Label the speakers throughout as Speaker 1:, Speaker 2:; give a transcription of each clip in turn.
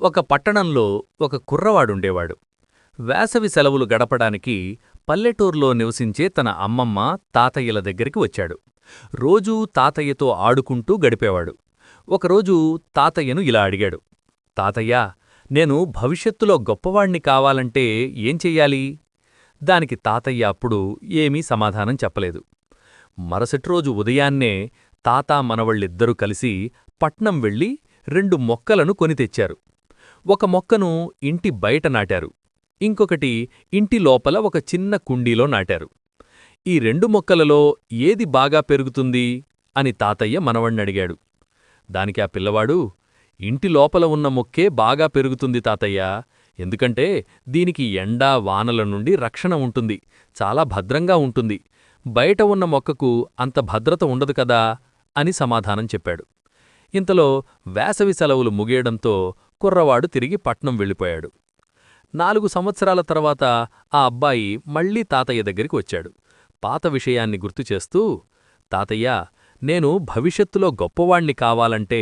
Speaker 1: ఒక పట్టణంలో ఒక కుర్రవాడుండేవాడు. వేసవి సెలవులు గడపడానికి పల్లెటూర్లో నివసించే తన అమ్మమ్మ, తాతయ్యల దగ్గరికి వచ్చాడు. రోజూ తాతయ్యతో ఆడుకుంటూ గడిపేవాడు. ఒకరోజు తాతయ్యను ఇలా అడిగాడు. తాతయ్యా, నేను భవిష్యత్తులో గొప్పవాణ్ణి కావాలంటే ఏం చెయ్యాలి? దానికి తాతయ్య అప్పుడు ఏమీ సమాధానం చెప్పలేదు. మరుసటిరోజు ఉదయాన్నే తాతా మనవళ్ళిద్దరూ కలిసి పట్నం వెళ్ళి 2 మొక్కలను కొని తెచ్చారు. ఒక మొక్కను ఇంటి బయట నాటారు. ఇంకొకటి ఇంటి లోపల ఒక చిన్న కుండీలో నాటారు. ఈ 2 మొక్కలలో ఏది బాగా పెరుగుతుంది అని తాతయ్య మనవణ్ణడిగాడు. దానికి ఆ పిల్లవాడు, ఇంటి లోపల ఉన్న మొక్కే బాగా పెరుగుతుంది తాతయ్యా, ఎందుకంటే దీనికి ఎండా వానల నుండి రక్షణ ఉంటుంది, చాలా భద్రంగా ఉంటుంది. బయట ఉన్న మొక్కకు అంత భద్రత ఉండదు కదా అని సమాధానం చెప్పాడు. ఇంతలో వేసవి సెలవులు ముగియడంతో కుర్రవాడు తిరిగి పట్నం వెళ్ళిపోయాడు. 4 సంవత్సరాల తర్వాత ఆ అబ్బాయి మళ్లీ తాతయ్య దగ్గరికి వచ్చాడు. పాత విషయాన్ని గుర్తుచేస్తూ, తాతయ్యా, నేను భవిష్యత్తులో గొప్పవాణ్ణి కావాలంటే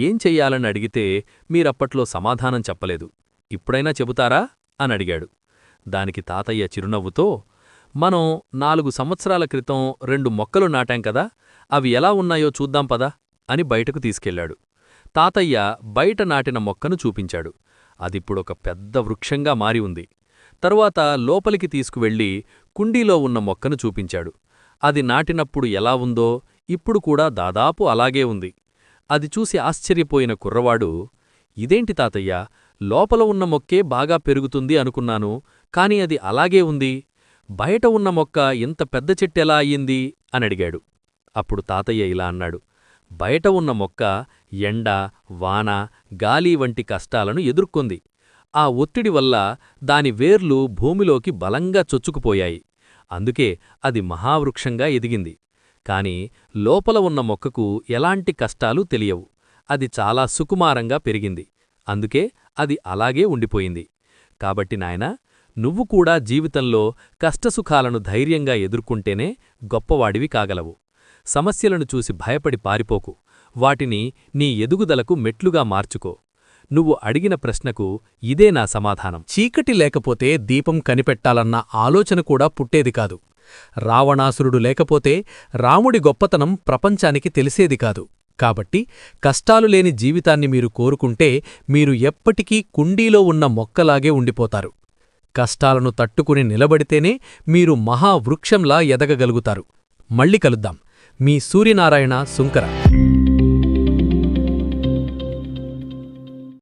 Speaker 1: ఏం చెయ్యాలని అడిగితే మీరప్పట్లో సమాధానం చెప్పలేదు. ఇప్పుడైనా చెబుతారా అనడిగాడు. దానికి తాతయ్య చిరునవ్వుతో, మనం 4 సంవత్సరాల క్రితం 2 మొక్కలు నాటాం కదా, అవి ఎలా ఉన్నాయో చూద్దాం పదా అని బయటకు తీసుకెళ్లాడు. తాతయ్య బయట నాటిన మొక్కను చూపించాడు. అదిప్పుడొక పెద్ద వృక్షంగా మారి ఉంది. తరువాత లోపలికి తీసుకువెళ్ళి కుండీలో ఉన్న మొక్కను చూపించాడు. అది నాటినప్పుడు ఎలా ఉందో ఇప్పుడు కూడా దాదాపు అలాగే ఉంది. అది చూసి ఆశ్చర్యపోయిన కుర్రవాడు, ఇదేంటి తాతయ్యా, లోపల ఉన్న మొక్కే బాగా పెరుగుతుంది అనుకున్నాను, కాని అది అలాగే ఉంది. బయట ఉన్న మొక్క ఇంత పెద్ద చెట్టెలా అయ్యింది అనడిగాడు. అప్పుడు తాతయ్య ఇలా అన్నాడు. బయట ఉన్న మొక్క ఎండ, వాన, గాలి వంటి కష్టాలను ఎదుర్కొంది. ఆ ఒత్తిడి వల్ల దాని వేర్లు భూమిలోకి బలంగా చొచ్చుకుపోయాయి. అందుకే అది మహావృక్షంగా ఎదిగింది. కాని లోపల ఉన్న మొక్కకు ఎలాంటి కష్టాలు తెలియవు. అది చాలా సుకుమారంగా పెరిగింది. అందుకే అది అలాగే ఉండిపోయింది. కాబట్టి నాయనా, నువ్వు కూడా జీవితంలో కష్టసుఖాలను ధైర్యంగా ఎదుర్కొంటేనే గొప్పవాడివి కాగలవు. సమస్యలను చూసి భయపడి పారిపోకు. వాటిని నీ ఎదుగుదలకు మెట్లుగా మార్చుకో. నువ్వు అడిగిన ప్రశ్నకు ఇదే నా సమాధానం.
Speaker 2: చీకటి లేకపోతే దీపం కనిపెట్టాలన్న ఆలోచన కూడా పుట్టేది కాదు. రావణాసురుడు లేకపోతే రాముడి గొప్పతనం ప్రపంచానికి తెలిసేది కాదు. కాబట్టి కష్టాలు లేని జీవితాన్ని మీరు కోరుకుంటే మీరు ఎప్పటికీ కుండీలో ఉన్న మొక్కలాగే ఉండిపోతారు. కష్టాలను తట్టుకుని నిలబడితేనే మీరు మహావృక్షంలా ఎదగగలుగుతారు. మళ్ళీ కలుద్దాం. మీ సూర్యనారాయణ సుంకర.